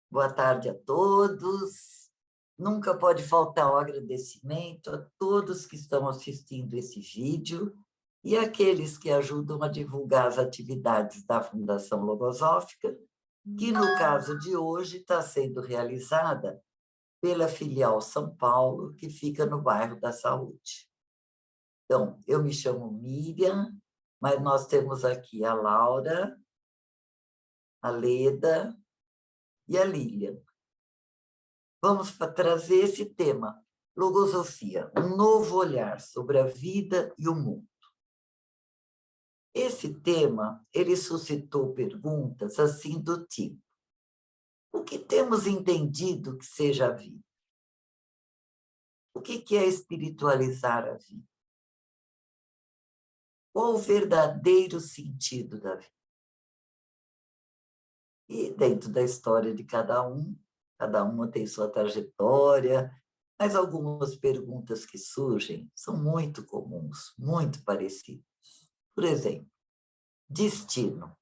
Boa tarde a todos. Nunca pode faltar o agradecimento a todos que estão assistindo esse vídeo e aqueles que ajudam a divulgar as atividades da Fundação Logosófica, que no caso de hoje está sendo realizada pela filial São Paulo, que fica no bairro da Saúde. Então, eu me chamo Miriam, mas nós temos aqui a Laura, a Leda e a Lília. Vamos trazer esse tema, logosofia, um novo olhar sobre a vida e o mundo. Esse tema, ele suscitou perguntas assim do tipo: o que temos entendido que seja a vida? O que é espiritualizar a vida? Qual o verdadeiro sentido da vida? E dentro da história de cada uma tem sua trajetória, mas algumas perguntas que surgem são muito comuns, muito parecidas. Por exemplo, destino.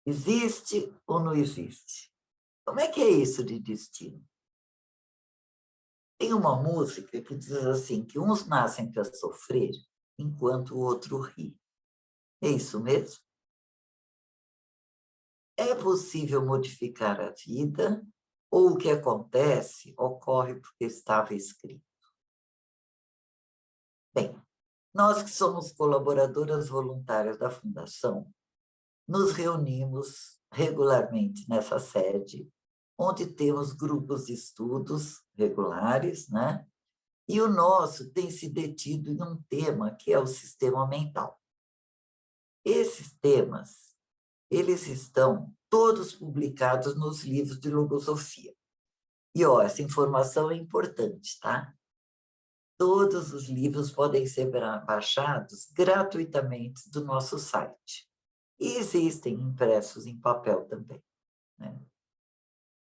Existe ou não existe? Como é que é isso de destino? Tem uma música que diz assim, que uns nascem para sofrer, enquanto o outro ri. É isso mesmo? É possível modificar a vida ou o que acontece ocorre porque estava escrito? Bem, nós que somos colaboradoras voluntárias da Fundação, nos reunimos regularmente nessa sede, onde temos grupos de estudos regulares, né? E o nosso tem se detido em um tema que é o sistema mental. Esses temas, eles estão todos publicados nos livros de logosofia. E, ó, essa informação é importante, tá? Todos os livros podem ser baixados gratuitamente do nosso site. E existem impressos em papel também, né?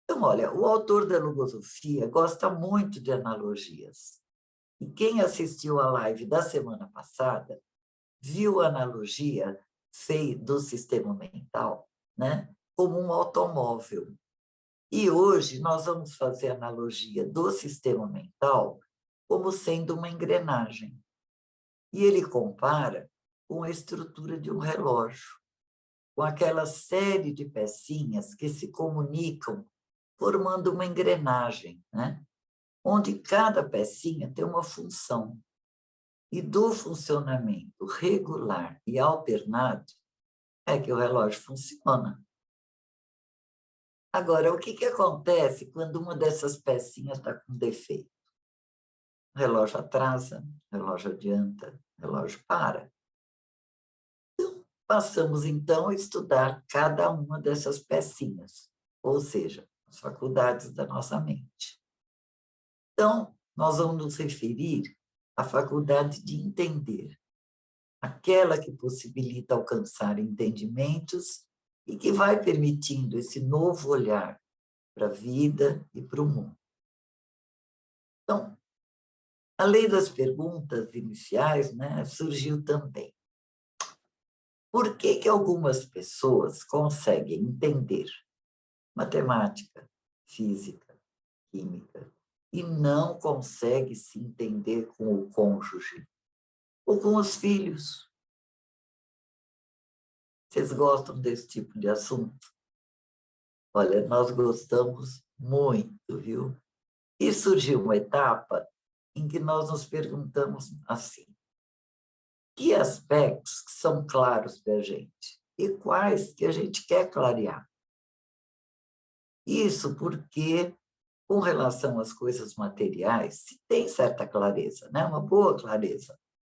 Então, olha, o autor da logosofia gosta muito de analogias. E quem assistiu à live da semana passada viu a analogia do sistema mental, né, como um automóvel. E hoje nós vamos fazer a analogia do sistema mental como sendo uma engrenagem. E ele compara com a estrutura de um relógio, com aquela série de pecinhas que se comunicam formando uma engrenagem, né? Onde cada pecinha tem uma função. E do funcionamento regular e alternado é que o relógio funciona. Agora, o que acontece quando uma dessas pecinhas está com defeito? O relógio atrasa, o relógio adianta, o relógio para. Passamos, então, a estudar cada uma dessas pecinhas, ou seja, as faculdades da nossa mente. Então, nós vamos nos referir à faculdade de entender, aquela que possibilita alcançar entendimentos e que vai permitindo esse novo olhar para a vida e para o mundo. Então, além das perguntas iniciais, né, surgiu também: por que algumas pessoas conseguem entender matemática, física, química, e não conseguem se entender com o cônjuge ou com os filhos? Vocês gostam desse tipo de assunto? Olha, nós gostamos muito, viu? E surgiu uma etapa em que nós nos perguntamos assim: que aspectos que são claros para a gente e quais que a gente quer clarear? Isso porque, com relação às coisas materiais, se tem certa clareza, né? Uma boa clareza.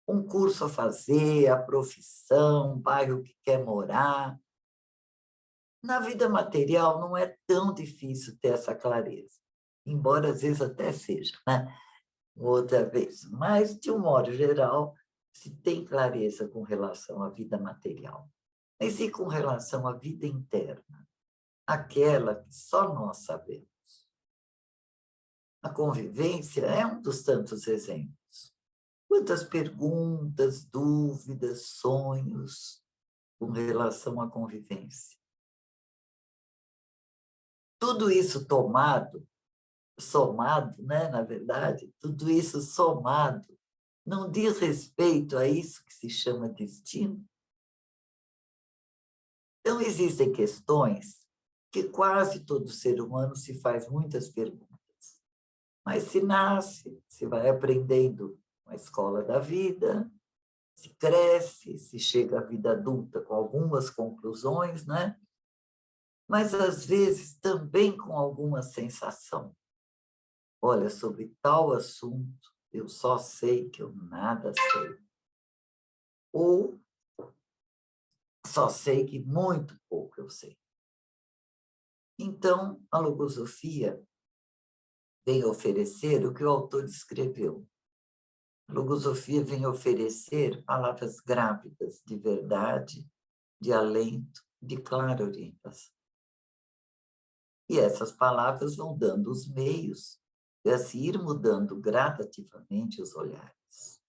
Um curso a fazer, a profissão, o bairro que quer morar. Na vida material não é tão difícil ter essa clareza, embora às vezes até seja, né? Outra vez. Mas, de um modo geral, se tem clareza com relação à vida material. Mas e com relação à vida interna? Aquela que só nós sabemos. A convivência é um dos tantos exemplos. Quantas perguntas, dúvidas, sonhos com relação à convivência? Tudo isso somado, né, na verdade, tudo isso somado, não diz respeito a isso que se chama destino? Então, existem questões que quase todo ser humano se faz muitas perguntas. Mas se nasce, se vai aprendendo com a escola da vida, se cresce, se chega à vida adulta com algumas conclusões, né? Mas, às vezes, também com alguma sensação. Olha, sobre tal assunto, eu só sei que eu nada sei. Ou só sei que muito pouco eu sei. Então, a logosofia vem oferecer o que o autor escreveu. A logosofia vem oferecer palavras grávidas de verdade, de alento, de clara orientação. E essas palavras vão dando os meios para se ir mudando gradativamente os olhares.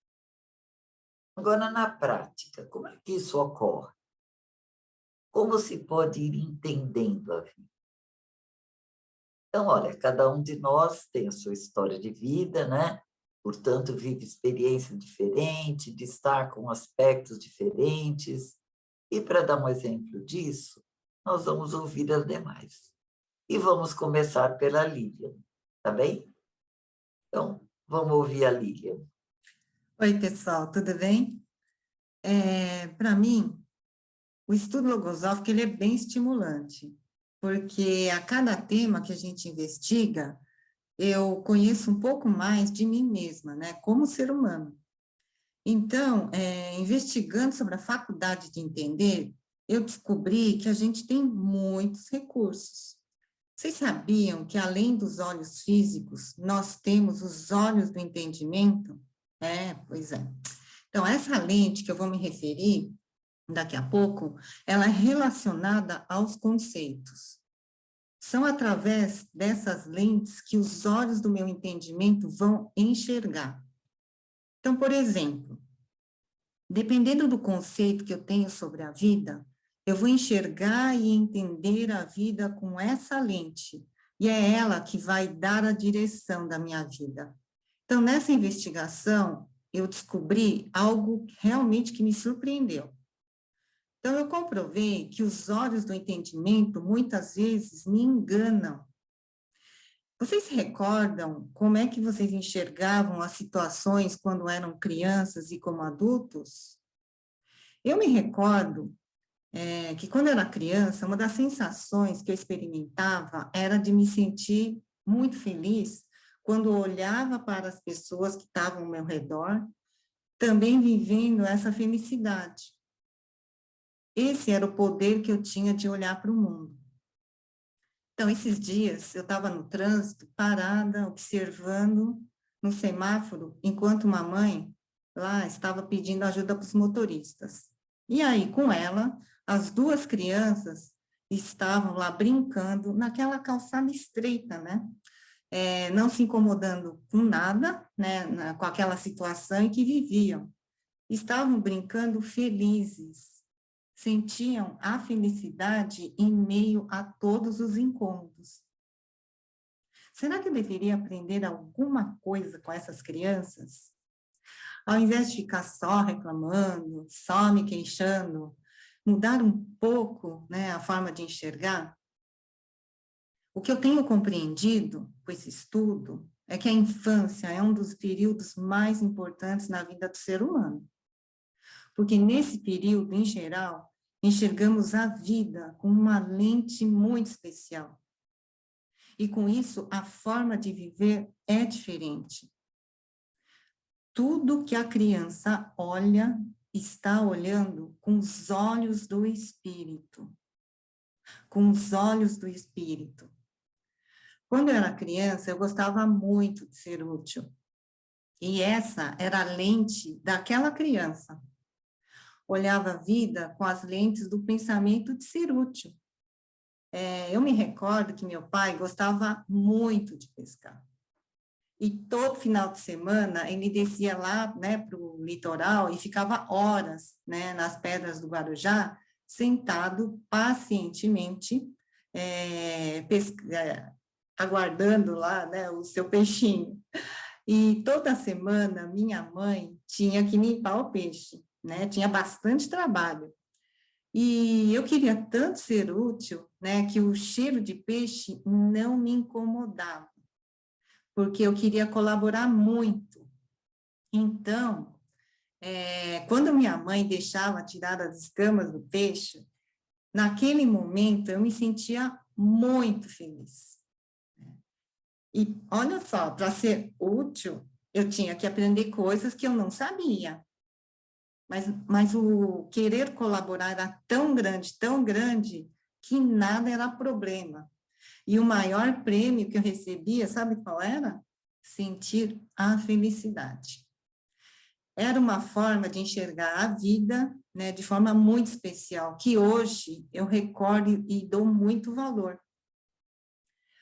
Agora, na prática, como é que isso ocorre? Como se pode ir entendendo a vida? Então, olha, cada um de nós tem a sua história de vida, né? Portanto, vive experiência diferente, destacam aspectos diferentes. E para dar um exemplo disso, nós vamos ouvir as demais. E vamos começar pela Lilian, tá bem? Então, vamos ouvir a Lilian. Oi, pessoal, tudo bem? Para mim, o estudo logosófico ele é bem estimulante, porque a cada tema que a gente investiga, eu conheço um pouco mais de mim mesma, né, como ser humano. Então, investigando sobre a faculdade de entender, eu descobri que a gente tem muitos recursos. Vocês sabiam que, além dos olhos físicos, nós temos os olhos do entendimento? Pois é. Então, essa lente que eu vou me referir daqui a pouco, ela é relacionada aos conceitos. São através dessas lentes que os olhos do meu entendimento vão enxergar. Então, por exemplo, dependendo do conceito que eu tenho sobre a vida, eu vou enxergar e entender a vida com essa lente, e é ela que vai dar a direção da minha vida. Então, nessa investigação, eu descobri algo realmente que me surpreendeu. Então, eu comprovei que os olhos do entendimento, muitas vezes, me enganam. Vocês se recordam como é que vocês enxergavam as situações quando eram crianças e como adultos? Eu me recordo que, quando eu era criança, uma das sensações que eu experimentava era de me sentir muito feliz quando eu olhava para as pessoas que estavam ao meu redor, também vivendo essa felicidade. Esse era o poder que eu tinha de olhar para o mundo. Então, esses dias, eu estava no trânsito, parada, observando no semáforo, enquanto uma mãe lá estava pedindo ajuda para os motoristas. E aí, com ela, as duas crianças estavam lá brincando naquela calçada estreita, né? Não se incomodando com nada, né? Com aquela situação em que viviam. Estavam brincando felizes, sentiam a felicidade em meio a todos os incômodos. Será que eu deveria aprender alguma coisa com essas crianças? Ao invés de ficar só reclamando, só me queixando, mudar um pouco, né, a forma de enxergar? O que eu tenho compreendido com esse estudo é que a infância é um dos períodos mais importantes na vida do ser humano. Porque nesse período, em geral, enxergamos a vida com uma lente muito especial. E com isso, a forma de viver é diferente. Tudo que a criança olha, está olhando com os olhos do espírito. Com os olhos do espírito. Quando eu era criança, eu gostava muito de ser útil. E essa era a lente daquela criança. Olhava a vida com as lentes do pensamento de ser útil. Eu me recordo que meu pai gostava muito de pescar. E todo final de semana ele descia lá, né, para o litoral e ficava horas, né, nas pedras do Guarujá, sentado pacientemente, aguardando lá, né, o seu peixinho. E toda semana minha mãe tinha que limpar o peixe, né? Tinha bastante trabalho. E eu queria tanto ser útil, né, que o cheiro de peixe não me incomodava, porque eu queria colaborar muito. Então, quando minha mãe deixava tirar as escamas do peixe, naquele momento eu me sentia muito feliz. E olha só, para ser útil, eu tinha que aprender coisas que eu não sabia. Mas o querer colaborar era tão grande, que nada era problema. E o maior prêmio que eu recebia, sabe qual era? Sentir a felicidade. Era uma forma de enxergar a vida, né, de forma muito especial, que hoje eu recordo e dou muito valor.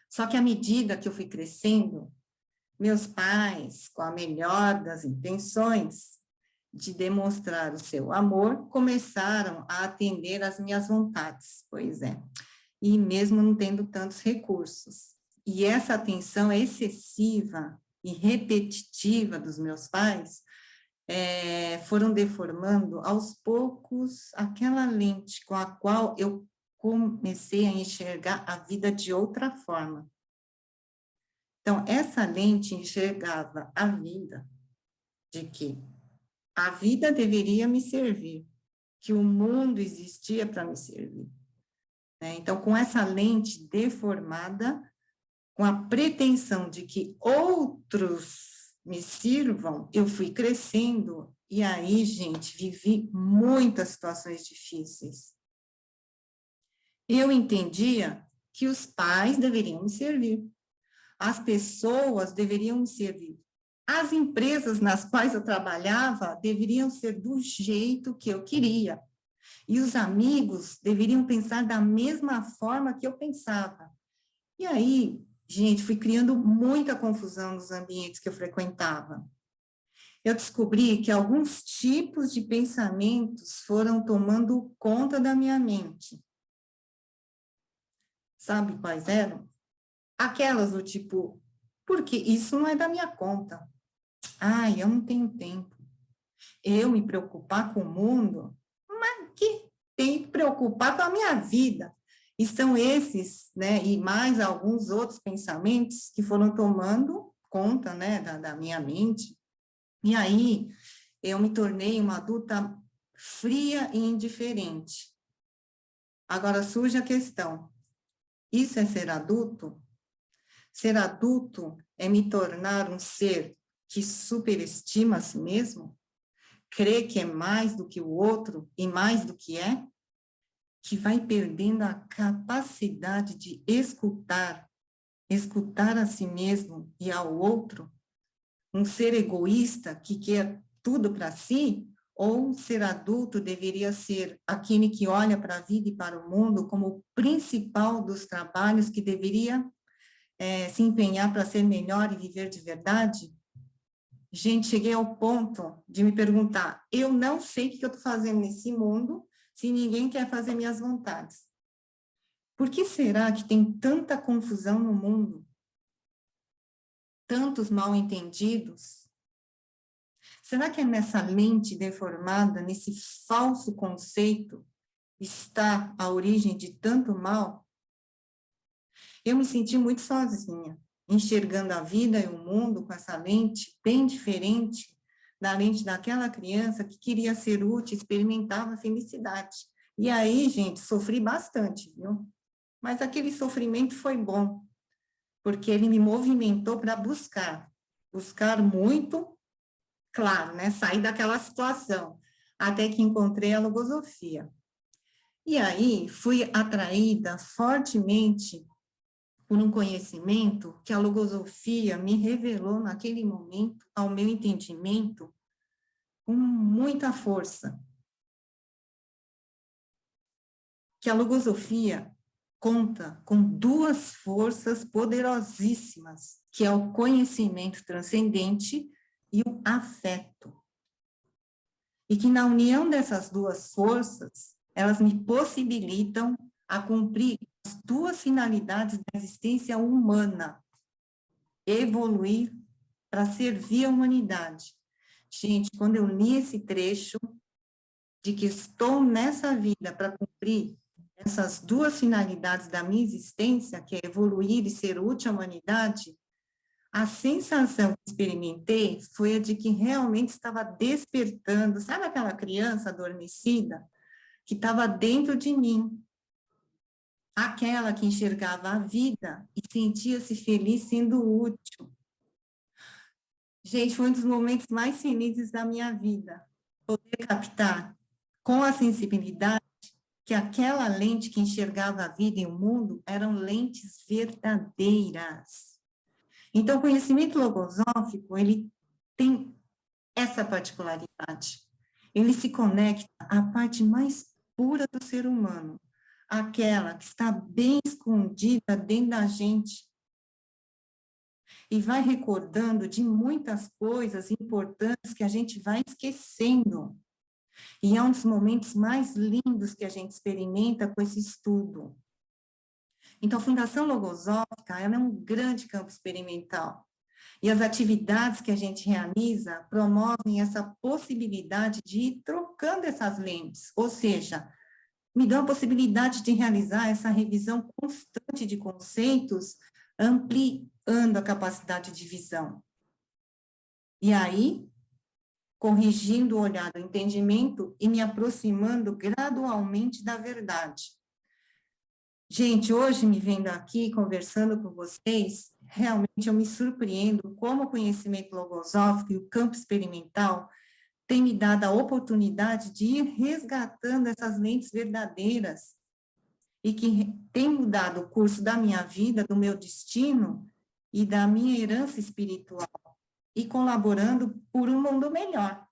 Só que à medida que eu fui crescendo, meus pais, com a melhor das intenções de demonstrar o seu amor, começaram a atender às minhas vontades, pois é, e mesmo não tendo tantos recursos. E essa atenção excessiva e repetitiva dos meus pais foram deformando aos poucos aquela lente com a qual eu comecei a enxergar a vida de outra forma. Então, essa lente enxergava a vida de que a vida deveria me servir, que o mundo existia para me servir. Né? Então, com essa lente deformada, com a pretensão de que outros me sirvam, eu fui crescendo e aí, gente, vivi muitas situações difíceis. Eu entendia que os pais deveriam me servir, as pessoas deveriam me servir, as empresas nas quais eu trabalhava deveriam ser do jeito que eu queria, e os amigos deveriam pensar da mesma forma que eu pensava. E aí, gente, fui criando muita confusão nos ambientes que eu frequentava. Eu descobri que alguns tipos de pensamentos foram tomando conta da minha mente. Sabe quais eram? Aquelas do tipo, porque isso não é da minha conta. Ai, eu não tenho tempo. Eu me preocupar com o mundo? Mas que tem que preocupar com a minha vida? E são esses, né, e mais alguns outros pensamentos que foram tomando conta, né, da minha mente. E aí, eu me tornei uma adulta fria e indiferente. Agora surge a questão, isso é ser adulto? Ser adulto é me tornar um ser que superestima a si mesmo? Crê que é mais do que o outro e mais do que é? Que vai perdendo a capacidade de escutar a si mesmo e ao outro? Um ser egoísta que quer tudo para si? Ou ser adulto deveria ser aquele que olha para a vida e para o mundo como o principal dos trabalhos que deveria se empenhar para ser melhor e viver de verdade? Gente, cheguei ao ponto de me perguntar, eu não sei o que eu estou fazendo nesse mundo se ninguém quer fazer minhas vontades. Por que será que tem tanta confusão no mundo? Tantos mal-entendidos? Será que é nessa lente deformada, nesse falso conceito, está a origem de tanto mal? Eu me senti muito sozinha, enxergando a vida e o mundo com essa lente bem diferente da lente daquela criança que queria ser útil, experimentava a felicidade. E aí, gente, sofri bastante, viu? Mas aquele sofrimento foi bom, porque ele me movimentou para buscar muito, claro, né? Sair daquela situação, até que encontrei a logosofia. E aí, fui atraída fortemente por um conhecimento que a logosofia me revelou naquele momento, ao meu entendimento, com muita força. Que a logosofia conta com duas forças poderosíssimas, que é o conhecimento transcendente e o afeto. E que na união dessas duas forças, elas me possibilitam a cumprir duas finalidades da existência humana: evoluir para servir a humanidade. Gente, quando eu li esse trecho de que estou nessa vida para cumprir essas duas finalidades da minha existência, que é evoluir e ser útil à humanidade, a sensação que experimentei foi a de que realmente estava despertando, sabe aquela criança adormecida que estava dentro de mim, aquela que enxergava a vida e sentia-se feliz sendo útil. Gente, foi um dos momentos mais felizes da minha vida, poder captar com a sensibilidade que aquela lente que enxergava a vida e o mundo eram lentes verdadeiras. Então, o conhecimento logosófico, ele tem essa particularidade. Ele se conecta à parte mais pura do ser humano, aquela que está bem escondida dentro da gente, e vai recordando de muitas coisas importantes que a gente vai esquecendo. E é um dos momentos mais lindos que a gente experimenta com esse estudo. Então, a Fundação Logosófica, ela é um grande campo experimental. E as atividades que a gente realiza promovem essa possibilidade de ir trocando essas lentes, ou seja, me dão a possibilidade de realizar essa revisão constante de conceitos, ampliando a capacidade de visão. E aí, corrigindo o olhar do entendimento e me aproximando gradualmente da verdade. Gente, hoje me vendo aqui, conversando com vocês, realmente eu me surpreendo como o conhecimento logosófico e o campo experimental tem me dado a oportunidade de ir resgatando essas lentes verdadeiras e que tem mudado o curso da minha vida, do meu destino e da minha herança espiritual, e colaborando por um mundo melhor.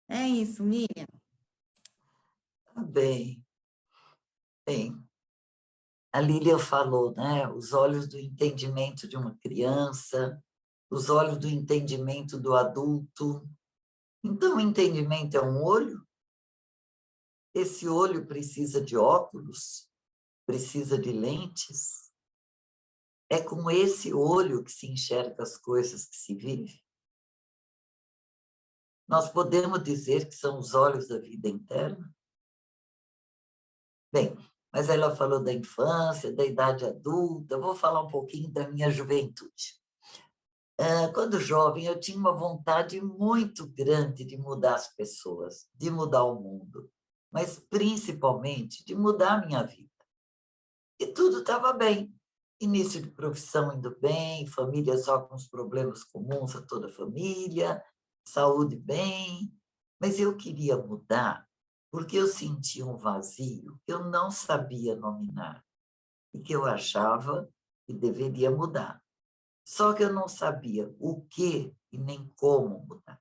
É isso, Miriam. Bem, bem. A Lília falou, né? Os olhos do entendimento de uma criança, os olhos do entendimento do adulto. Então, o entendimento é um olho? Esse olho precisa de óculos? Precisa de lentes? É com esse olho que se enxerga as coisas que se vive? Nós podemos dizer que são os olhos da vida interna? Bem, mas ela falou da infância, da idade adulta, eu vou falar um pouquinho da minha juventude. Quando jovem, eu tinha uma vontade muito grande de mudar as pessoas, de mudar o mundo, mas principalmente de mudar a minha vida. E tudo estava bem. Início de profissão indo bem, família só com os problemas comuns a toda a família, saúde bem, mas eu queria mudar porque eu sentia um vazio que eu não sabia nominar e que eu achava que deveria mudar. Só que eu não sabia o que e nem como mudar.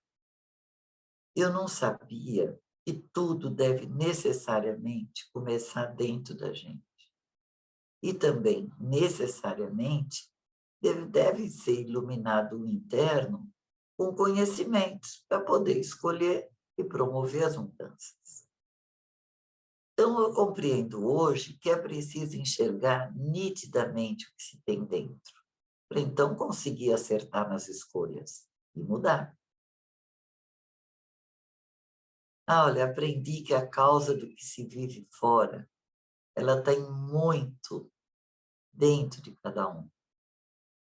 Eu não sabia que tudo deve necessariamente começar dentro da gente. E também, necessariamente, deve ser iluminado o interno com conhecimentos para poder escolher e promover as mudanças. Então, eu compreendo hoje que é preciso enxergar nitidamente o que se tem dentro, para então conseguir acertar nas escolhas e mudar. Olha, aprendi que a causa do que se vive fora, ela tem muito dentro de cada um.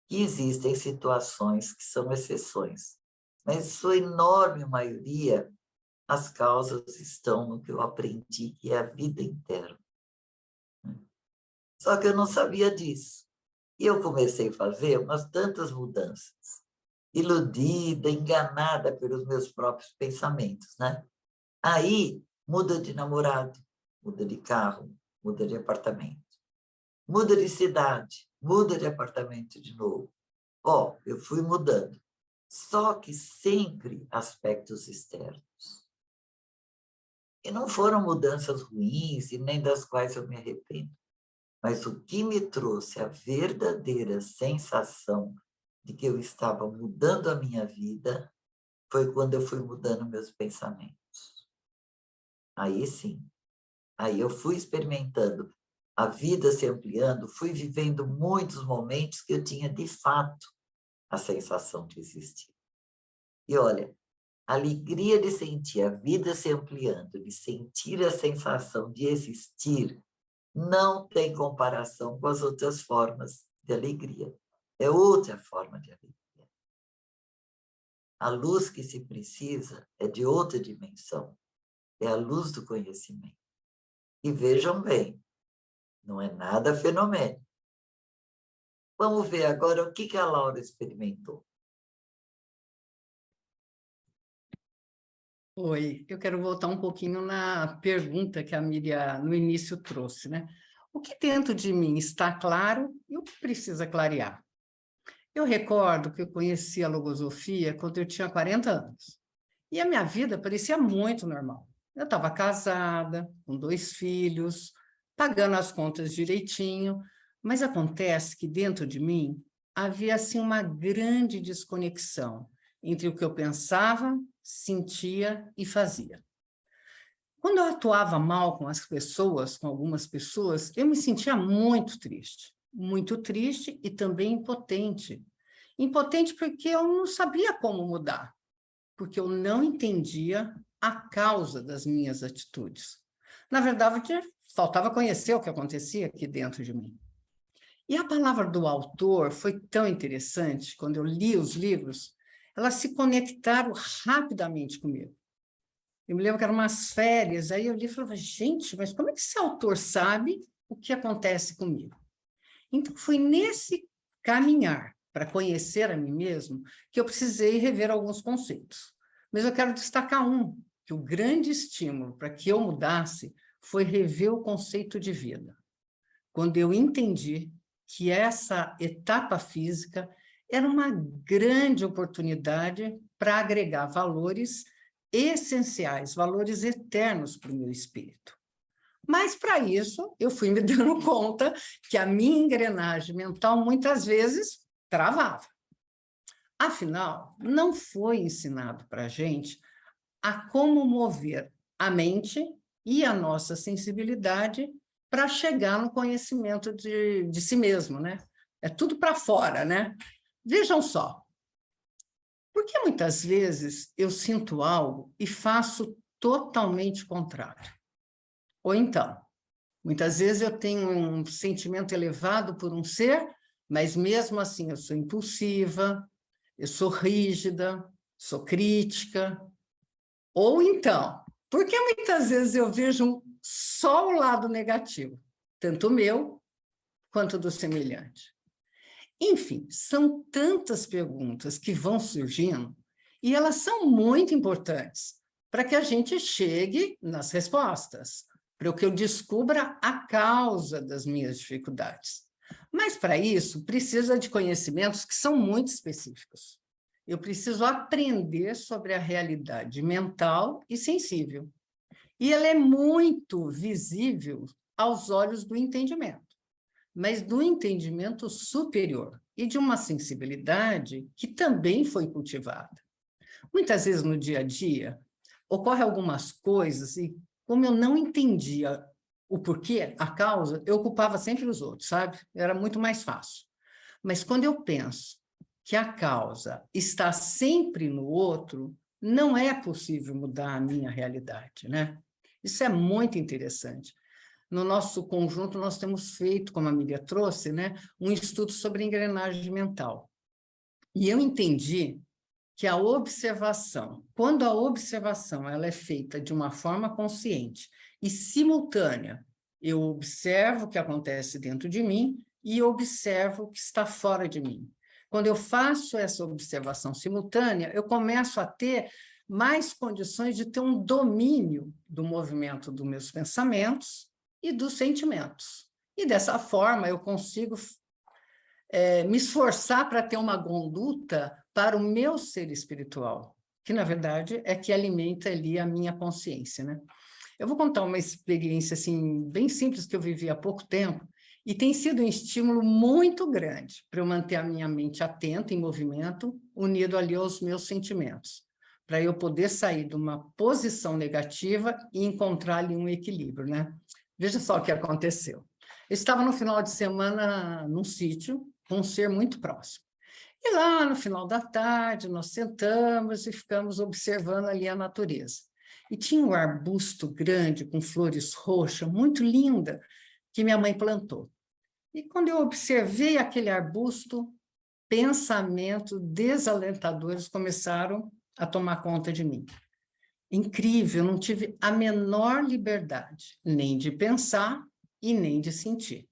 E existem situações que são exceções, mas sua enorme maioria, as causas estão no que eu aprendi, que é a vida interna. Só que eu não sabia disso. E eu comecei a fazer umas tantas mudanças, iludida, enganada pelos meus próprios pensamentos, né? Aí, muda de namorado, muda de carro, muda de apartamento. Muda de cidade, muda de apartamento de novo. Eu fui mudando. Só que sempre aspectos externos. E não foram mudanças ruins e nem das quais eu me arrependo. Mas o que me trouxe a verdadeira sensação de que eu estava mudando a minha vida foi quando eu fui mudando meus pensamentos. Aí sim, aí eu fui experimentando a vida se ampliando, fui vivendo muitos momentos que eu tinha, de fato, a sensação de existir. E olha, a alegria de sentir a vida se ampliando, de sentir a sensação de existir, não tem comparação com as outras formas de alegria. É outra forma de alegria. A luz que se precisa é de outra dimensão. É a luz do conhecimento. E vejam bem, não é nada fenomenal. Vamos ver agora o que a Laura experimentou. Oi, eu quero voltar um pouquinho na pergunta que a Miriam no início trouxe, né? O que dentro de mim está claro e o que precisa clarear? Eu recordo que eu conheci a logosofia quando eu tinha 40 anos. E a minha vida parecia muito normal. Eu estava casada, com 2 filhos, pagando as contas direitinho, mas acontece que dentro de mim havia assim uma grande desconexão entre o que eu pensava, sentia e fazia. Quando eu atuava mal com as pessoas, com algumas pessoas, eu me sentia muito triste e também impotente. Impotente porque eu não sabia como mudar, porque eu não entendia a causa das minhas atitudes. Na verdade, faltava conhecer o que acontecia aqui dentro de mim. E a palavra do autor foi tão interessante, quando eu li os livros, elas se conectaram rapidamente comigo. Eu me lembro que eram umas férias, aí eu li e falava, gente, mas como é que esse autor sabe o que acontece comigo? Então, foi nesse caminhar para conhecer a mim mesmo que eu precisei rever alguns conceitos. Mas eu quero destacar um, que o grande estímulo para que eu mudasse foi rever o conceito de vida. Quando eu entendi que essa etapa física era uma grande oportunidade para agregar valores essenciais, valores eternos para o meu espírito. Mas, para isso, eu fui me dando conta que a minha engrenagem mental, muitas vezes, travava. Afinal, não foi ensinado para a gente a como mover a mente e a nossa sensibilidade para chegar no conhecimento de si mesmo, né? É tudo para fora, né? Vejam só, porque muitas vezes eu sinto algo e faço totalmente contrário. Ou então, muitas vezes eu tenho um sentimento elevado por um ser, mas mesmo assim eu sou impulsiva, eu sou rígida, sou crítica. Ou então, porque muitas vezes eu vejo só o lado negativo, tanto o meu quanto do semelhante. Enfim, são tantas perguntas que vão surgindo e elas são muito importantes para que a gente chegue nas respostas, para que eu descubra a causa das minhas dificuldades. Mas, para isso, precisa de conhecimentos que são muito específicos. Eu preciso aprender sobre a realidade mental e sensível. E ela é muito visível aos olhos do entendimento, mas do entendimento superior e de uma sensibilidade que também foi cultivada. Muitas vezes no dia a dia, ocorrem algumas coisas e, como eu não entendia o porquê, a causa, eu culpava sempre os outros, sabe? Era muito mais fácil. Mas quando eu penso que a causa está sempre no outro, não é possível mudar a minha realidade, né? Isso é muito interessante. No nosso conjunto, nós temos feito, como a Miriam trouxe, né, um estudo sobre engrenagem mental. E eu entendi que a observação, quando a observação ela é feita de uma forma consciente e simultânea, eu observo o que acontece dentro de mim e observo o que está fora de mim. Quando eu faço essa observação simultânea, eu começo a ter mais condições de ter um domínio do movimento dos meus pensamentos e dos sentimentos. E dessa forma eu consigo me esforçar para ter uma conduta para o meu ser espiritual, que na verdade é que alimenta ali a minha consciência, né? Eu vou contar uma experiência assim bem simples que eu vivi há pouco tempo e tem sido um estímulo muito grande para eu manter a minha mente atenta, em movimento, unido ali aos meus sentimentos, para eu poder sair de uma posição negativa e encontrar ali um equilíbrio, né? Veja só o que aconteceu. Eu estava no final de semana num sítio com um ser muito próximo. E lá, no final da tarde, nós sentamos e ficamos observando ali a natureza. E tinha um arbusto grande, com flores roxas, muito linda, que minha mãe plantou. E quando eu observei aquele arbusto, pensamentos desalentadores começaram a tomar conta de mim. Incrível, eu não tive a menor liberdade, nem de pensar e nem de sentir.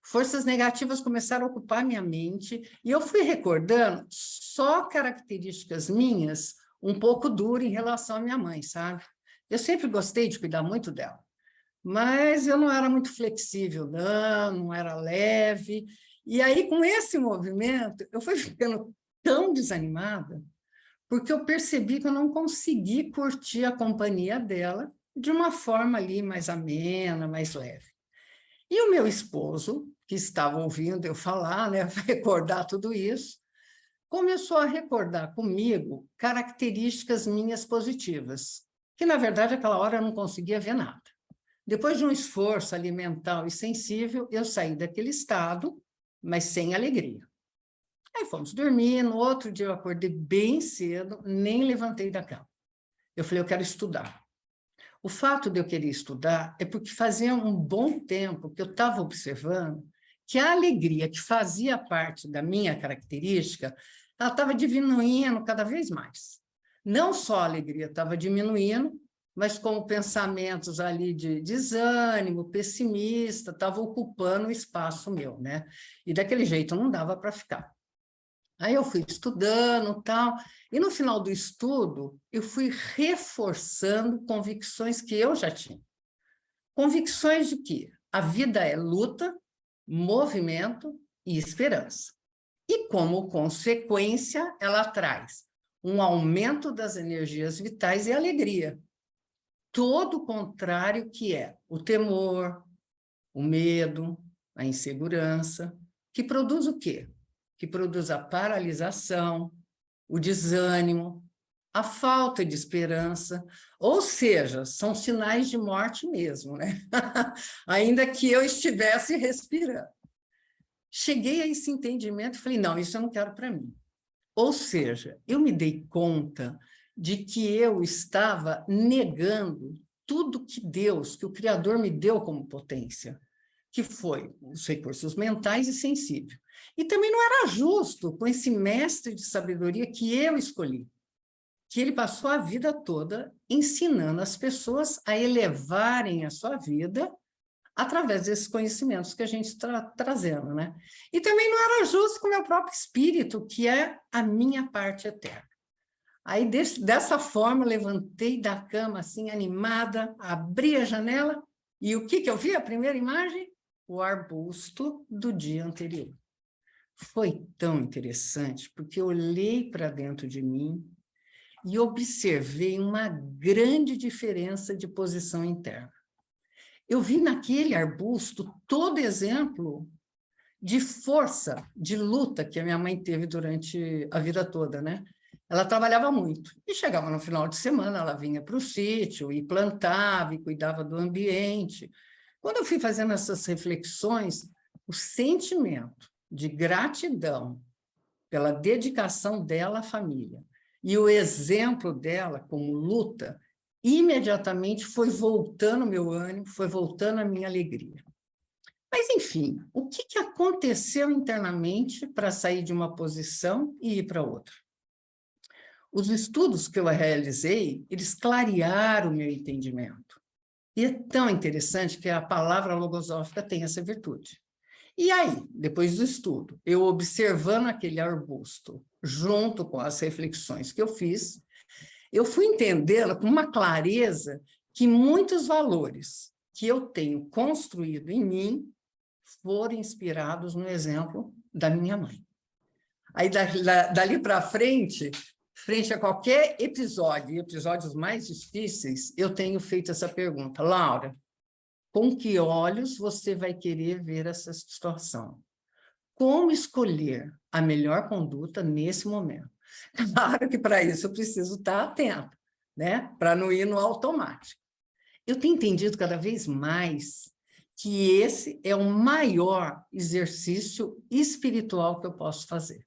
Forças negativas começaram a ocupar minha mente e eu fui recordando só características minhas um pouco duras em relação à minha mãe, sabe? Eu sempre gostei de cuidar muito dela, mas eu não era muito flexível, não era leve. E aí, com esse movimento, eu fui ficando tão desanimada, porque eu percebi que eu não consegui curtir a companhia dela de uma forma ali mais amena, mais leve. E o meu esposo, que estava ouvindo eu falar, né, recordar tudo isso, começou a recordar comigo características minhas positivas, que, na verdade, naquela hora eu não conseguia ver nada. Depois de um esforço ali mental e sensível, eu saí daquele estado, mas sem alegria. Aí fomos dormir, no outro dia eu acordei bem cedo, nem levantei da cama. Eu falei, eu quero estudar. O fato de eu querer estudar é porque fazia um bom tempo que eu estava observando que a alegria que fazia parte da minha característica, ela estava diminuindo cada vez mais. Não só a alegria estava diminuindo, mas como pensamentos ali de desânimo, pessimista, estavam ocupando o espaço meu, né? E daquele jeito não dava para ficar. Aí eu fui estudando, tal, e no final do estudo, eu fui reforçando convicções que eu já tinha. Convicções de que a vida é luta, movimento e esperança. E como consequência, ela traz um aumento das energias vitais e alegria. Todo o contrário que é o temor, o medo, a insegurança, que produz o quê? Que produz a paralisação, o desânimo, a falta de esperança, ou seja, são sinais de morte mesmo, né? Ainda que eu estivesse respirando. Cheguei a esse entendimento e falei, não, isso eu não quero para mim. Ou seja, eu me dei conta de que eu estava negando tudo que Deus, que o Criador me deu como potência, que foi os recursos mentais e sensíveis. E também não era justo com esse mestre de sabedoria que eu escolhi, que ele passou a vida toda ensinando as pessoas a elevarem a sua vida através desses conhecimentos que a gente está trazendo, né? E também não era justo com o meu próprio espírito, que é a minha parte eterna. Aí, dessa forma, levantei da cama, assim, animada, abri a janela, e o que eu vi? A primeira imagem? O arbusto do dia anterior. Foi tão interessante, porque eu olhei para dentro de mim e observei uma grande diferença de posição interna. Eu vi naquele arbusto todo exemplo de força, de luta que a minha mãe teve durante a vida toda, né? Ela trabalhava muito e chegava no final de semana, ela vinha para o sítio e plantava e cuidava do ambiente. Quando eu fui fazendo essas reflexões, o sentimento de gratidão pela dedicação dela à família e o exemplo dela como luta, imediatamente foi voltando o meu ânimo, foi voltando a minha alegria. Mas, enfim, o que aconteceu internamente para sair de uma posição e ir para outra? Os estudos que eu realizei, eles clarearam o meu entendimento. E é tão interessante que a palavra logosófica tem essa virtude. E aí, depois do estudo, eu observando aquele arbusto, junto com as reflexões que eu fiz, eu fui entendê-la com uma clareza que muitos valores que eu tenho construído em mim foram inspirados no exemplo da minha mãe. Aí, dali para frente a qualquer episódio, episódios mais difíceis, eu tenho feito essa pergunta. Laura, com que olhos você vai querer ver essa situação? Como escolher a melhor conduta nesse momento? Claro que para isso eu preciso estar atenta, né? Para não ir no automático. Eu tenho entendido cada vez mais que esse é o maior exercício espiritual que eu posso fazer.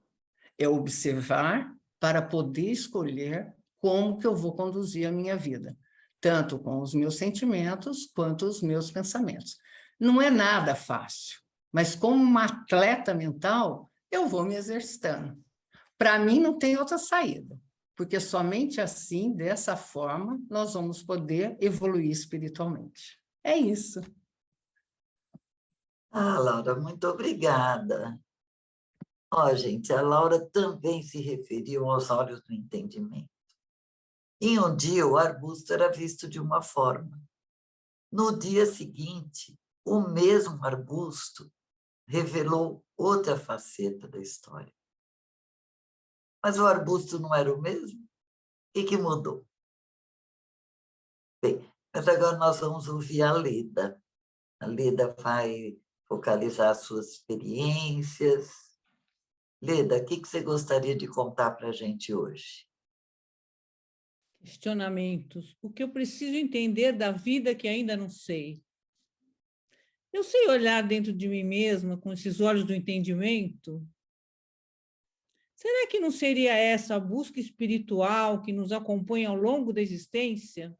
É observar para poder escolher como que eu vou conduzir a minha vida, tanto com os meus sentimentos quanto os meus pensamentos. Não é nada fácil, mas como uma atleta mental, eu vou me exercitando. Para mim, não tem outra saída, porque somente assim, dessa forma, nós vamos poder evoluir espiritualmente. É isso. Ah, Laura, muito obrigada. Ó, gente, a Laura também se referiu aos olhos do entendimento. Em um dia, o arbusto era visto de uma forma. No dia seguinte, o mesmo arbusto revelou outra faceta da história. Mas o arbusto não era o mesmo? O que mudou? Bem, mas agora nós vamos ouvir a Leda. A Leda vai focalizar suas experiências. Leda, o que você gostaria de contar para a gente hoje? Questionamentos. O que eu preciso entender da vida que ainda não sei? Eu sei olhar dentro de mim mesma com esses olhos do entendimento? Será que não seria essa a busca espiritual que nos acompanha ao longo da existência?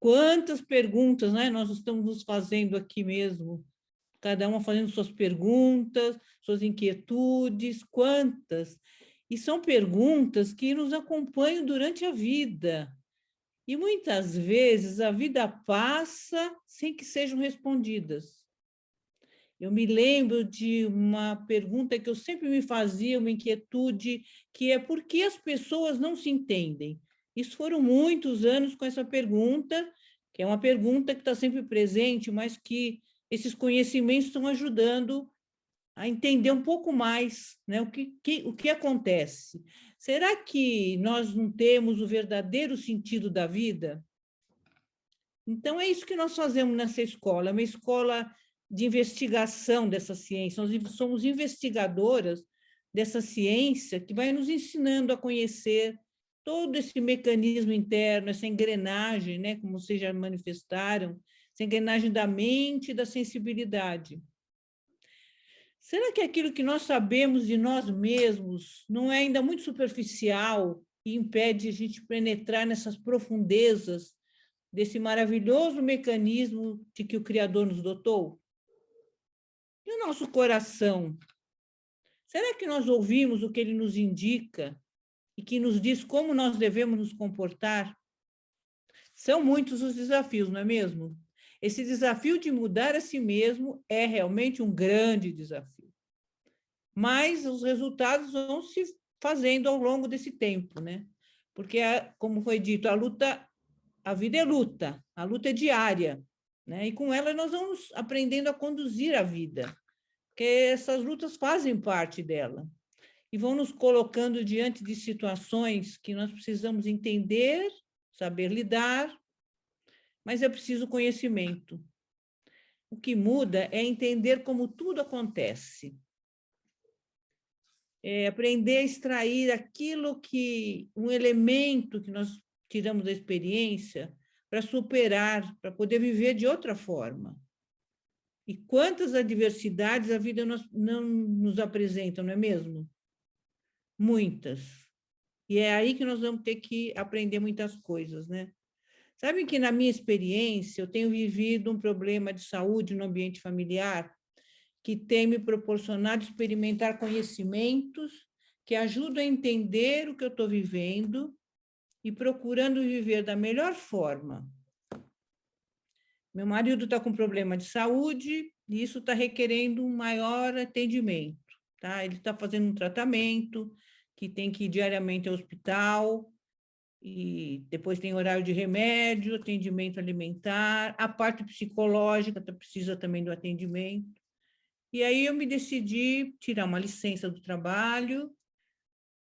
Quantas perguntas, né, nós estamos nos fazendo aqui mesmo? Cada uma fazendo suas perguntas, suas inquietudes, quantas? E são perguntas que nos acompanham durante a vida. E muitas vezes a vida passa sem que sejam respondidas. Eu me lembro de uma pergunta que eu sempre me fazia, uma inquietude, que é por que as pessoas não se entendem? Isso foram muitos anos com essa pergunta, que é uma pergunta que está sempre presente, mas que esses conhecimentos estão ajudando a entender um pouco mais, né, o que acontece. Será que nós não temos o verdadeiro sentido da vida? Então, é isso que nós fazemos nessa escola, uma escola de investigação dessa ciência. Nós somos investigadoras dessa ciência que vai nos ensinando a conhecer todo esse mecanismo interno, essa engrenagem, né, como vocês já manifestaram, essa engrenagem da mente e da sensibilidade. Será que aquilo que nós sabemos de nós mesmos não é ainda muito superficial e impede a gente penetrar nessas profundezas desse maravilhoso mecanismo de que o Criador nos dotou? E o nosso coração? Será que nós ouvimos o que ele nos indica e que nos diz como nós devemos nos comportar? São muitos os desafios, não é mesmo? Esse desafio de mudar a si mesmo é realmente um grande desafio. Mas os resultados vão se fazendo ao longo desse tempo, né? Porque, como foi dito, a vida é luta, a luta é diária, né? E com ela nós vamos aprendendo a conduzir a vida, porque essas lutas fazem parte dela e vão nos colocando diante de situações que nós precisamos entender, saber lidar, mas é preciso conhecimento. O que muda é entender como tudo acontece. É aprender a extrair aquilo que, um elemento que nós tiramos da experiência para superar, para poder viver de outra forma. E quantas adversidades a vida não nos apresenta, não é mesmo? Muitas. E é aí que nós vamos ter que aprender muitas coisas, né? Sabem que, na minha experiência, eu tenho vivido um problema de saúde no ambiente familiar que tem me proporcionado experimentar conhecimentos que ajudam a entender o que eu estou vivendo e procurando viver da melhor forma. Meu marido está com problema de saúde e isso está requerendo um maior atendimento, tá? Ele está fazendo um tratamento que tem que ir diariamente ao hospital e depois tem horário de remédio, atendimento alimentar, a parte psicológica precisa também do atendimento. E aí eu me decidi tirar uma licença do trabalho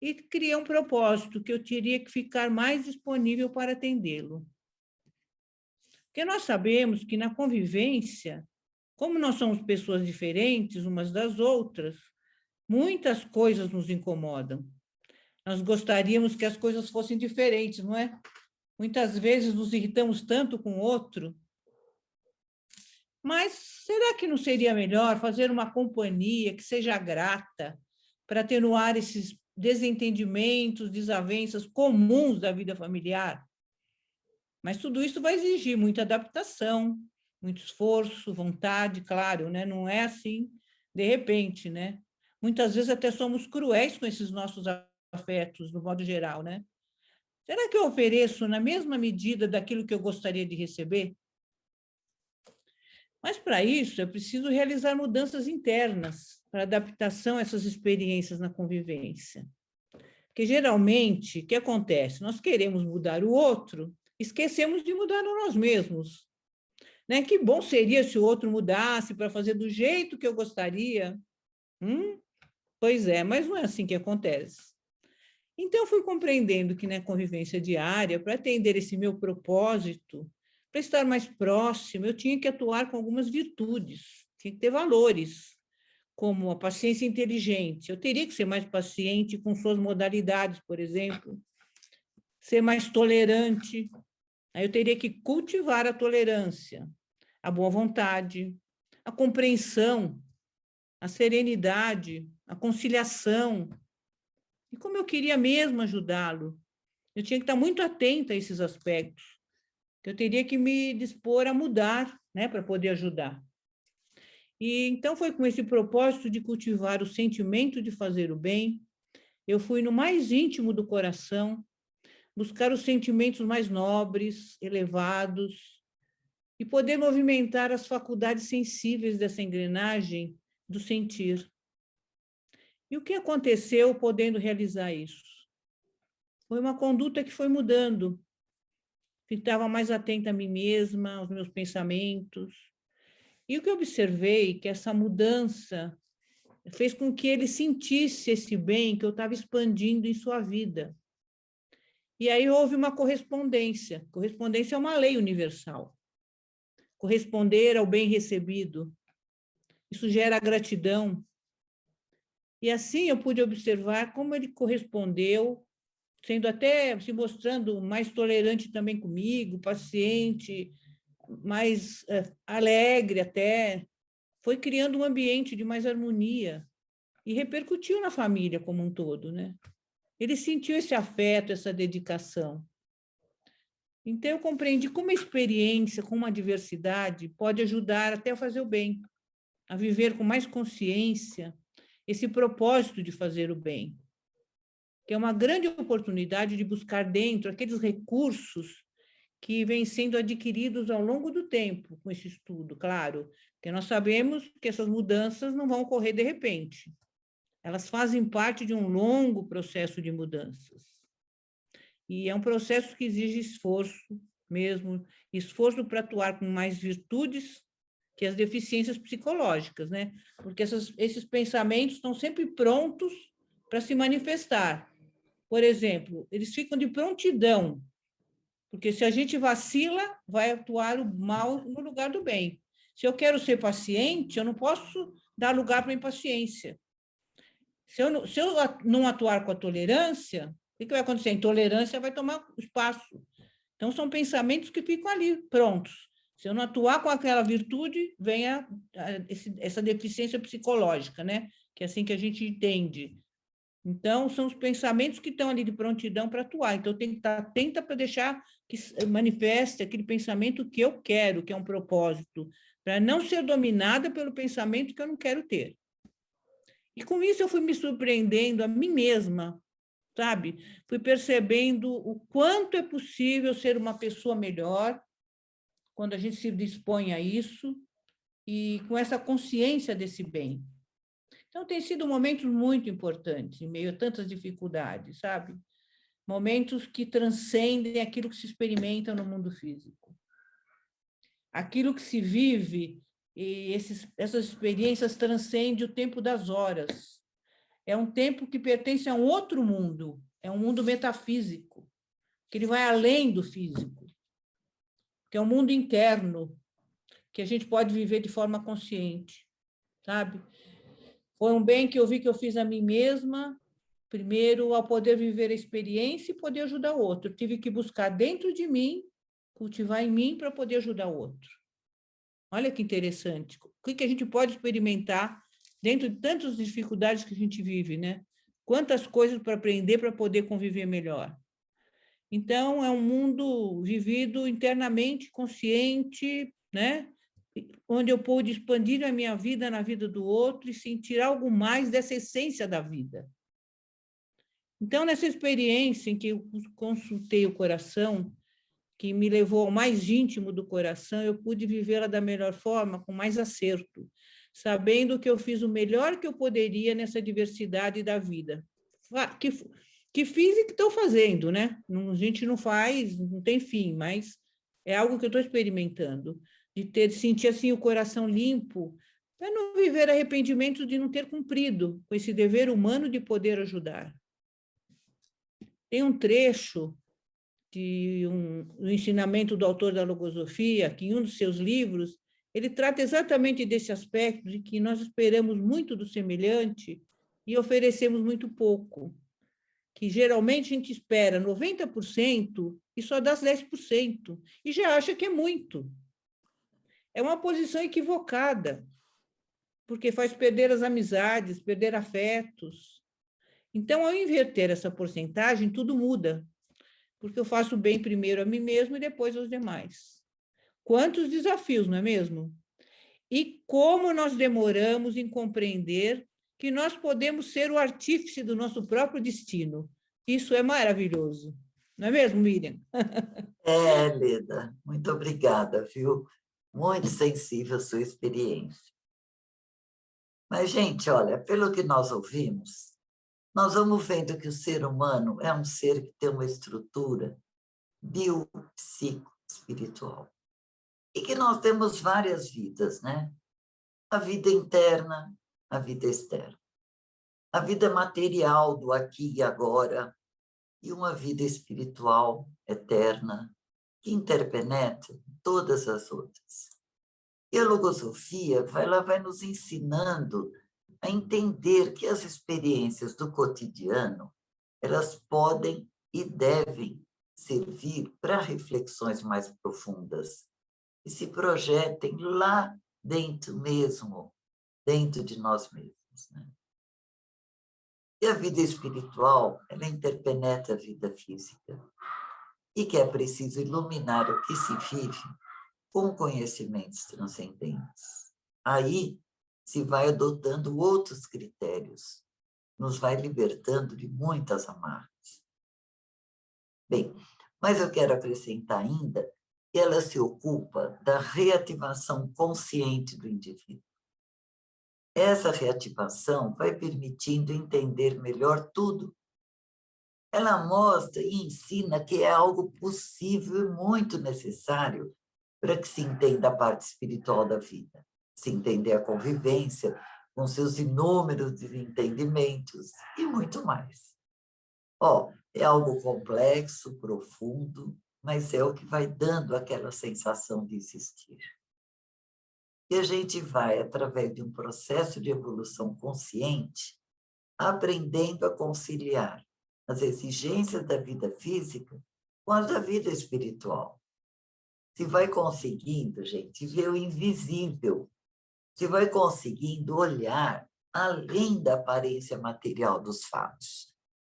e criei um propósito que eu teria que ficar mais disponível para atendê-lo. Porque nós sabemos que na convivência, como nós somos pessoas diferentes umas das outras, muitas coisas nos incomodam. Nós gostaríamos que as coisas fossem diferentes, não é? Muitas vezes nos irritamos tanto com o outro. Mas será que não seria melhor fazer uma companhia que seja grata para atenuar esses desentendimentos, desavenças comuns da vida familiar? Mas tudo isso vai exigir muita adaptação, muito esforço, vontade, claro, né? Não é assim de repente, né? Muitas vezes até somos cruéis com esses nossos afetos, no modo geral, né? Será que eu ofereço na mesma medida daquilo que eu gostaria de receber? Mas para isso é preciso realizar mudanças internas para adaptação a essas experiências na convivência. Porque geralmente, o que acontece? Nós queremos mudar o outro, esquecemos de mudar nós mesmos. Né? Que bom seria se o outro mudasse para fazer do jeito que eu gostaria. Pois é, mas não é assim que acontece. Então, eu fui compreendendo que na convivência diária, para atender esse meu propósito, para estar mais próximo, eu tinha que atuar com algumas virtudes, tinha que ter valores, como a paciência inteligente. Eu teria que ser mais paciente com suas modalidades, por exemplo, ser mais tolerante. Aí eu teria que cultivar a tolerância, a boa vontade, a compreensão, a serenidade, a conciliação. E como eu queria mesmo ajudá-lo, eu tinha que estar muito atenta a esses aspectos, que eu teria que me dispor a mudar, né, para poder ajudar. E então foi com esse propósito de cultivar o sentimento de fazer o bem, eu fui no mais íntimo do coração, buscar os sentimentos mais nobres, elevados, e poder movimentar as faculdades sensíveis dessa engrenagem do sentir. E o que aconteceu podendo realizar isso? Foi uma conduta que foi mudando. Ficava mais atenta a mim mesma, aos meus pensamentos. E o que eu observei que essa mudança fez com que ele sentisse esse bem que eu estava expandindo em sua vida. E aí houve uma correspondência. Correspondência é uma lei universal. Corresponder ao bem recebido. Isso gera gratidão. E assim eu pude observar como ele correspondeu, sendo até, se mostrando mais tolerante também comigo, paciente, mais alegre até. Foi criando um ambiente de mais harmonia e repercutiu na família como um todo, né? Ele sentiu esse afeto, essa dedicação. Então, eu compreendi como a experiência, como a diversidade, pode ajudar até a fazer o bem, a viver com mais consciência esse propósito de fazer o bem, que é uma grande oportunidade de buscar dentro aqueles recursos que vêm sendo adquiridos ao longo do tempo com esse estudo, claro, porque nós sabemos que essas mudanças não vão ocorrer de repente. Elas fazem parte de um longo processo de mudanças. E é um processo que exige esforço mesmo, esforço para atuar com mais virtudes que as deficiências psicológicas, né? Porque esses pensamentos estão sempre prontos para se manifestar. Por exemplo, eles ficam de prontidão, porque se a gente vacila, vai atuar o mal no lugar do bem. Se eu quero ser paciente, eu não posso dar lugar para a impaciência. Se eu não atuar com a tolerância, o que vai acontecer? A intolerância vai tomar espaço. Então, são pensamentos que ficam ali, prontos. Se eu não atuar com aquela virtude, vem essa deficiência psicológica, né? Que é assim que a gente entende. Então, são os pensamentos que estão ali de prontidão para atuar. Então, eu tenho que estar atenta para deixar que manifeste aquele pensamento que eu quero, que é um propósito, para não ser dominada pelo pensamento que eu não quero ter. E com isso eu fui me surpreendendo a mim mesma, sabe? Fui percebendo o quanto é possível ser uma pessoa melhor quando a gente se dispõe a isso e com essa consciência desse bem. Então, tem sido momentos muito importantes, em meio a tantas dificuldades, sabe? Momentos que transcendem aquilo que se experimenta no mundo físico. Aquilo que se vive, e essas experiências transcendem o tempo das horas. É um tempo que pertence a um outro mundo, é um mundo metafísico, que ele vai além do físico, que é um mundo interno, que a gente pode viver de forma consciente, sabe? Foi um bem que eu vi que eu fiz a mim mesma, primeiro, ao poder viver a experiência e poder ajudar o outro. Eu tive que buscar dentro de mim, cultivar em mim para poder ajudar o outro. Olha que interessante. O que a gente pode experimentar dentro de tantas dificuldades que a gente vive, né? Quantas coisas para aprender para poder conviver melhor. Então, é um mundo vivido internamente, consciente, né? Onde eu pude expandir a minha vida na vida do outro e sentir algo mais dessa essência da vida. Então, nessa experiência em que eu consultei o coração, que me levou ao mais íntimo do coração, eu pude vivê-la da melhor forma, com mais acerto, sabendo que eu fiz o melhor que eu poderia nessa diversidade da vida. Que fiz e que estou fazendo, né? A gente não faz, não tem fim, mas é algo que eu estou experimentando, de sentir assim o coração limpo, para não viver arrependimento de não ter cumprido com esse dever humano de poder ajudar. Tem um trecho do ensinamento do autor da logosofia, que em um dos seus livros, ele trata exatamente desse aspecto de que nós esperamos muito do semelhante e oferecemos muito pouco. Que geralmente a gente espera 90% e só dá 10%, e já acha que é muito. É uma posição equivocada, porque faz perder as amizades, perder afetos. Então, ao inverter essa porcentagem, tudo muda, porque eu faço bem primeiro a mim mesmo e depois aos demais. Quantos desafios, não é mesmo? E como nós demoramos em compreender que nós podemos ser o artífice do nosso próprio destino. Isso é maravilhoso. Não é mesmo, Miriam? É, Leda, muito obrigada, viu? Muito sensível a sua experiência. Mas, gente, olha, pelo que nós ouvimos, nós vamos vendo que o ser humano é um ser que tem uma estrutura biopsico-espiritual. E que nós temos várias vidas, né? A vida interna, a vida externa. A vida material do aqui e agora, e uma vida espiritual eterna, que interpenetra todas as outras. E a logosofia vai nos ensinando a entender que as experiências do cotidiano, elas podem e devem servir para reflexões mais profundas e se projetem lá dentro mesmo, dentro de nós mesmos, né? E a vida espiritual, ela interpenetra a vida física, e que é preciso iluminar o que se vive com conhecimentos transcendentes. Aí se vai adotando outros critérios, nos vai libertando de muitas amarras. Bem, mas eu quero acrescentar ainda que ela se ocupa da reativação consciente do indivíduo. Essa reativação vai permitindo entender melhor tudo. Ela mostra e ensina que é algo possível e muito necessário para que se entenda a parte espiritual da vida, se entender a convivência com seus inúmeros desentendimentos e muito mais. É algo complexo, profundo, mas é o que vai dando aquela sensação de existir. E a gente vai, através de um processo de evolução consciente, aprendendo a conciliar as exigências da vida física com as da vida espiritual. Se vai conseguindo, gente, ver o invisível, se vai conseguindo olhar além da aparência material dos fatos.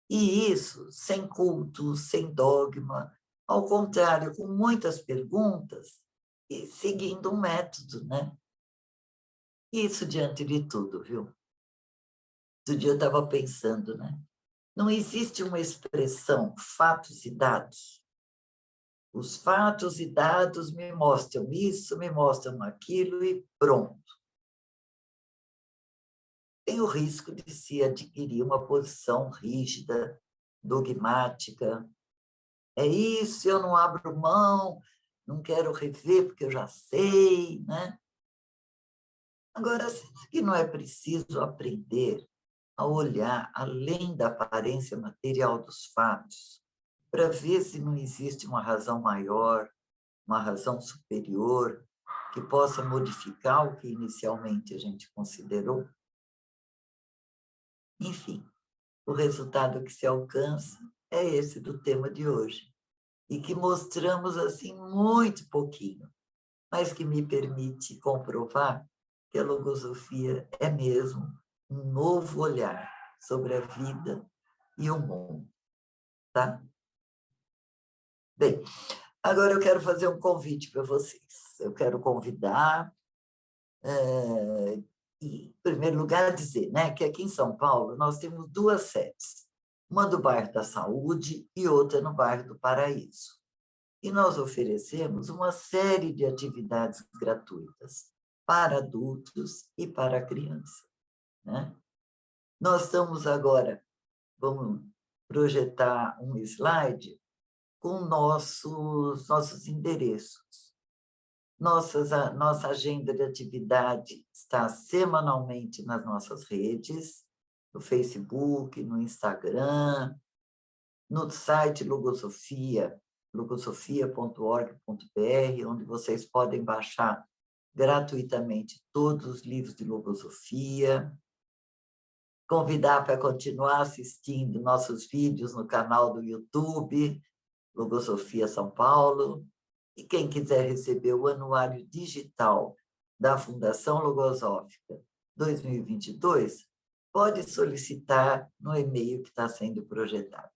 E isso sem culto, sem dogma, ao contrário, com muitas perguntas e seguindo um método, né? Isso diante de tudo, viu? Outro dia eu estava pensando, né? Não existe uma expressão fatos e dados. Os fatos e dados me mostram isso, me mostram aquilo e pronto. Tem o risco de se adquirir uma posição rígida, dogmática. É isso, eu não abro mão, não quero rever porque eu já sei, né? Agora, será que não é preciso aprender a olhar além da aparência material dos fatos, para ver se não existe uma razão maior, uma razão superior, que possa modificar o que inicialmente a gente considerou? Enfim, o resultado que se alcança é esse do tema de hoje, e que mostramos assim muito pouquinho, mas que me permite comprovar que a logosofia é mesmo um novo olhar sobre a vida e o mundo, tá? Bem, agora eu quero fazer um convite para vocês. Eu quero convidar, em primeiro lugar, dizer, né, que aqui em São Paulo nós temos 2 sedes, uma do bairro da Saúde e outra no bairro do Paraíso. E nós oferecemos uma série de atividades gratuitas para adultos e para crianças, né? Nós estamos agora, vamos projetar um slide com nossos endereços. Nossa agenda de atividade está semanalmente nas nossas redes, no Facebook, no Instagram, no site Logosofia, logosofia.org.br, onde vocês podem baixar gratuitamente todos os livros de logosofia, convidar para continuar assistindo nossos vídeos no canal do YouTube, Logosofia São Paulo, e quem quiser receber o anuário digital da Fundação Logosófica 2022, pode solicitar no e-mail que está sendo projetado.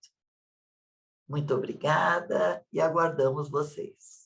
Muito obrigada e aguardamos vocês.